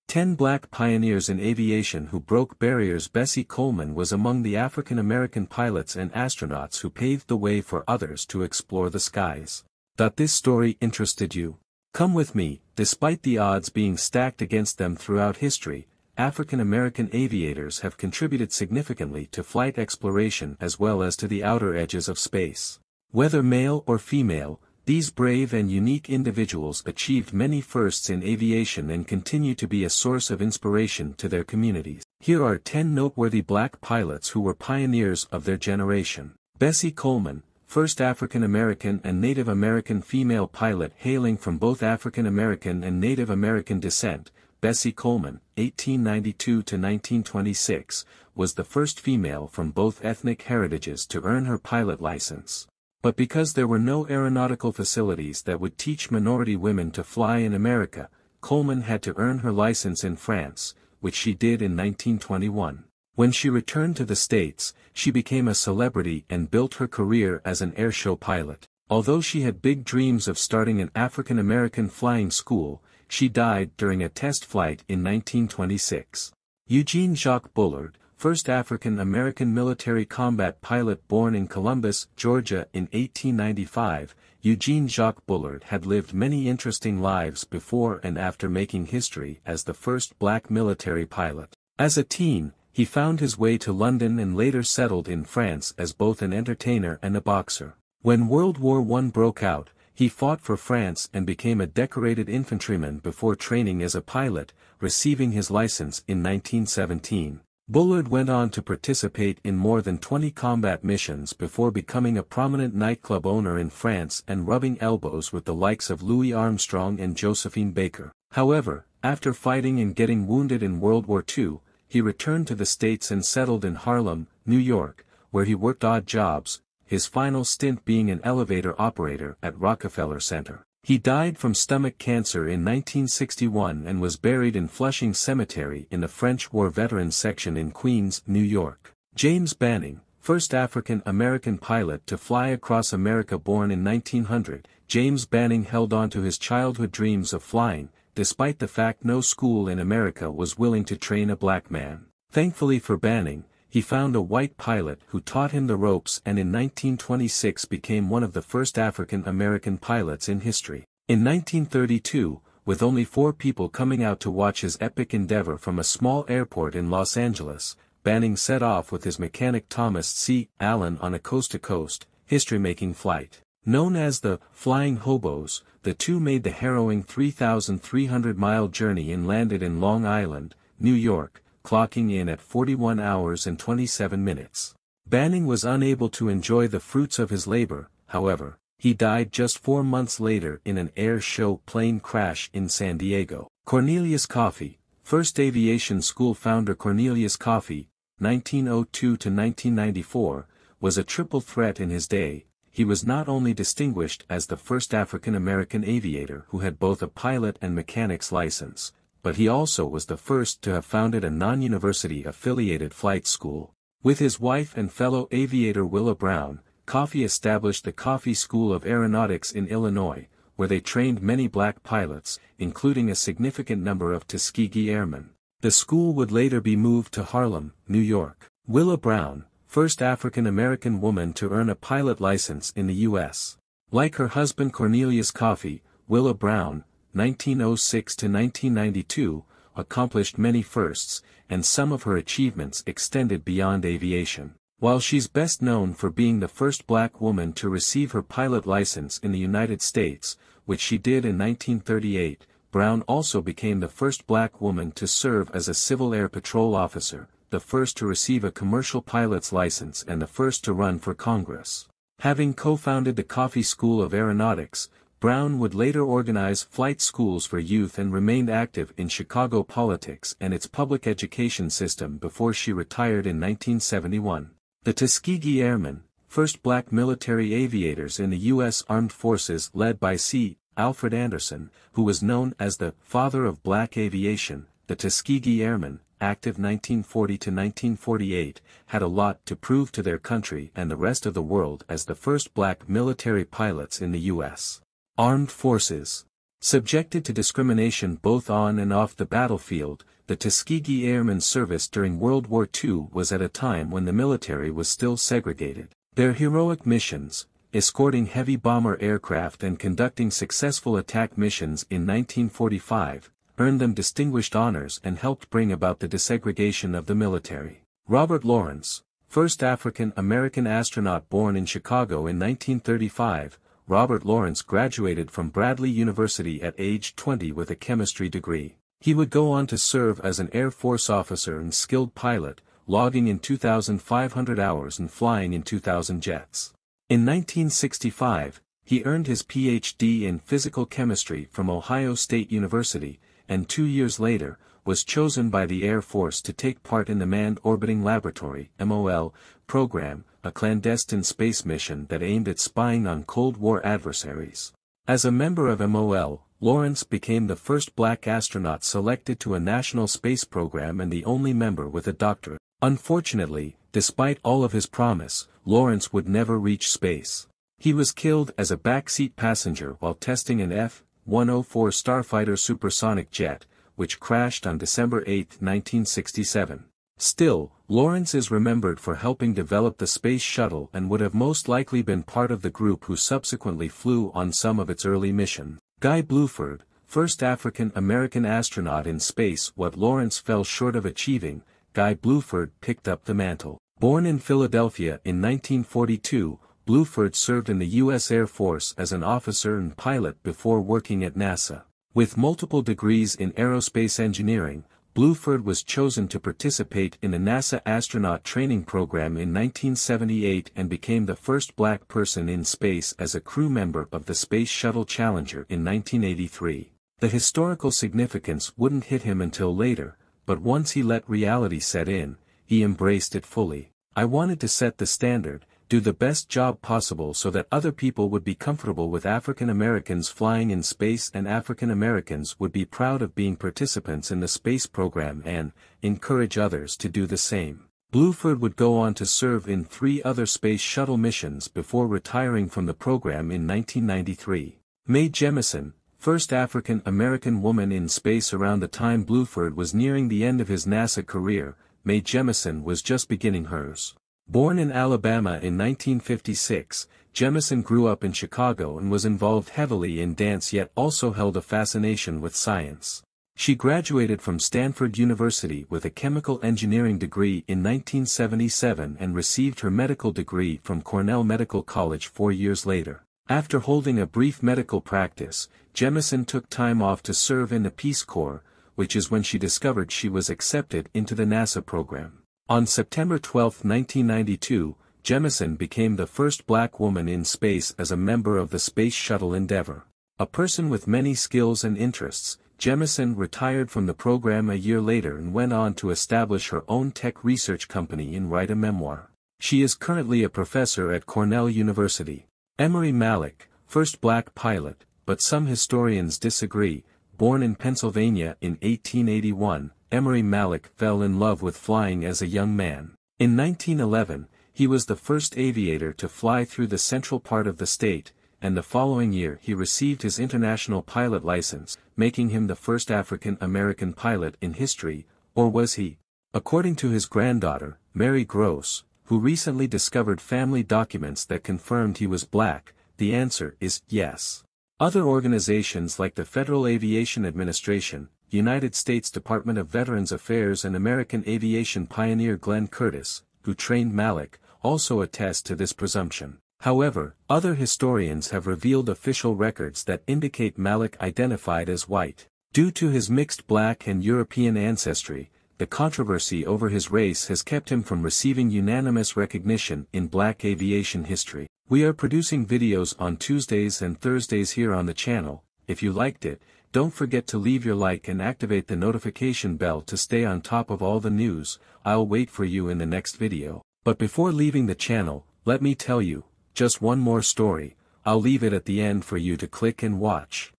10 Black Pioneers in Aviation Who Broke Barriers. Bessie Coleman was among the African American pilots and astronauts who paved the way for others to explore the skies. This story interested you? Come with me. Despite the odds being stacked against them throughout history, African American aviators have contributed significantly to flight exploration as well as to the outer edges of space. Whether male or female, these brave and unique individuals achieved many firsts in aviation and continue to be a source of inspiration to their communities. Here are 10 noteworthy black pilots who were pioneers of their generation. Bessie Coleman, first African American and Native American female pilot hailing from both African American and Native American descent. Bessie Coleman, 1892 to 1926, was the first female from both ethnic heritages to earn her pilot license. But because there were no aeronautical facilities that would teach minority women to fly in America, Coleman had to earn her license in France, which she did in 1921. When she returned to the States, she became a celebrity and built her career as an airshow pilot. Although she had big dreams of starting an African American flying school, she died during a test flight in 1926. Eugene Jacques Bullard, first African American military combat pilot born in Columbus, Georgia in 1895, Eugene Jacques Bullard had lived many interesting lives before and after making history as the first black military pilot. As a teen, he found his way to London and later settled in France as both an entertainer and a boxer. When World War I broke out, he fought for France and became a decorated infantryman before training as a pilot, receiving his license in 1917. Bullard went on to participate in more than 20 combat missions before becoming a prominent nightclub owner in France and rubbing elbows with the likes of Louis Armstrong and Josephine Baker. However, after fighting and getting wounded in World War II, he returned to the States and settled in Harlem, New York, where he worked odd jobs, his final stint being an elevator operator at Rockefeller Center. He died from stomach cancer in 1961 and was buried in Flushing Cemetery in the French War Veterans section in Queens, New York. James Banning, first African American pilot to fly across America born in 1900, James Banning held on to his childhood dreams of flying, despite the fact no school in America was willing to train a black man. Thankfully for Banning, he found a white pilot who taught him the ropes and in 1926 became one of the first African American pilots in history. In 1932, with only 4 people coming out to watch his epic endeavor from a small airport in Los Angeles, Banning set off with his mechanic Thomas C. Allen on a coast-to-coast, history-making flight. Known as the Flying Hobos, the two made the harrowing 3,300-mile journey and landed in Long Island, New York, clocking in at 41 hours and 27 minutes. Banning was unable to enjoy the fruits of his labor, however. He died just 4 months later in an air show plane crash in San Diego. Cornelius Coffey, first aviation school founder. Cornelius Coffey, 1902 to 1994, was a triple threat in his day. He was not only distinguished as the first African American aviator who had both a pilot and mechanic's license, but he also was the first to have founded a non-university affiliated flight school. With his wife and fellow aviator Willa Brown, Coffey established the Coffey School of Aeronautics in Illinois, where they trained many black pilots, including a significant number of Tuskegee Airmen. The school would later be moved to Harlem, New York. Willa Brown, first African American woman to earn a pilot license in the U.S. Like her husband Cornelius Coffey, Willa Brown, 1906 to 1992, accomplished many firsts, and some of her achievements extended beyond aviation. While she's best known for being the first black woman to receive her pilot license in the United States, which she did in 1938, Brown also became the first black woman to serve as a Civil Air Patrol officer, the first to receive a commercial pilot's license and the first to run for Congress. Having co-founded the Coffey School of Aeronautics, Brown would later organize flight schools for youth and remained active in Chicago politics and its public education system before she retired in 1971. The Tuskegee Airmen, first black military aviators in the U.S. Armed Forces led by C. Alfred Anderson, who was known as the father of black aviation. The Tuskegee Airmen, active 1940 to 1948, had a lot to prove to their country and the rest of the world as the first black military pilots in the U.S. Armed Forces. Subjected to discrimination both on and off the battlefield, the Tuskegee Airmen service during World War II was at a time when the military was still segregated. Their heroic missions, escorting heavy bomber aircraft and conducting successful attack missions in 1945, earned them distinguished honors and helped bring about the desegregation of the military. Robert Lawrence, first African-American astronaut born in Chicago in 1935, Robert Lawrence graduated from Bradley University at age 20 with a chemistry degree. He would go on to serve as an Air Force officer and skilled pilot, logging in 2,500 hours and flying in 2,000 jets. In 1965, he earned his Ph.D. in physical chemistry from Ohio State University, and 2 years later, was chosen by the Air Force to take part in the Manned Orbiting Laboratory (MOL) program, a clandestine space mission that aimed at spying on Cold War adversaries. As a member of MOL, Lawrence became the first black astronaut selected to a national space program and the only member with a doctorate. Unfortunately, despite all of his promise, Lawrence would never reach space. He was killed as a backseat passenger while testing an F-104 Starfighter supersonic jet, which crashed on December 8, 1967. Still, Lawrence is remembered for helping develop the space shuttle and would have most likely been part of the group who subsequently flew on some of its early missions. Guy Bluford, first African-American astronaut in space. What Lawrence fell short of achieving, Guy Bluford picked up the mantle. Born in Philadelphia in 1942, Bluford served in the U.S. Air Force as an officer and pilot before working at NASA. With multiple degrees in aerospace engineering, Bluford was chosen to participate in the NASA astronaut training program in 1978 and became the first black person in space as a crew member of the Space Shuttle Challenger in 1983. The historical significance wouldn't hit him until later, but once he let reality set in, he embraced it fully. I wanted to set the standard, do the best job possible so that other people would be comfortable with African Americans flying in space and African Americans would be proud of being participants in the space program and encourage others to do the same. Bluford would go on to serve in 3 other space shuttle missions before retiring from the program in 1993. Mae Jemison, first African American woman in space. Around the time Bluford was nearing the end of his NASA career, Mae Jemison was just beginning hers. Born in Alabama in 1956, Jemison grew up in Chicago and was involved heavily in dance yet also held a fascination with science. She graduated from Stanford University with a chemical engineering degree in 1977 and received her medical degree from Cornell Medical College 4 years later. After holding a brief medical practice, Jemison took time off to serve in the Peace Corps, which is when she discovered she was accepted into the NASA program. On September 12, 1992, Jemison became the first black woman in space as a member of the Space Shuttle Endeavour. A person with many skills and interests, Jemison retired from the program a year later and went on to establish her own tech research company and write a memoir. She is currently a professor at Cornell University. Emory Malek, first black pilot, but some historians disagree. Born in Pennsylvania in 1881, Emory Malek fell in love with flying as a young man. In 1911, he was the first aviator to fly through the central part of the state, and the following year he received his international pilot license, making him the first African-American pilot in history, or was he? According to his granddaughter, Mary Gross, who recently discovered family documents that confirmed he was black, the answer is yes. Other organizations like the Federal Aviation Administration, United States Department of Veterans Affairs and American aviation pioneer Glenn Curtiss, who trained Malek, also attest to this presumption. However, other historians have revealed official records that indicate Malek identified as white. Due to his mixed black and European ancestry, the controversy over his race has kept him from receiving unanimous recognition in black aviation history. We are producing videos on Tuesdays and Thursdays here on the channel. If you liked it, don't forget to leave your like and activate the notification bell to stay on top of all the news. I'll wait for you in the next video. But before leaving the channel, let me tell you, just one more story. I'll leave it at the end for you to click and watch.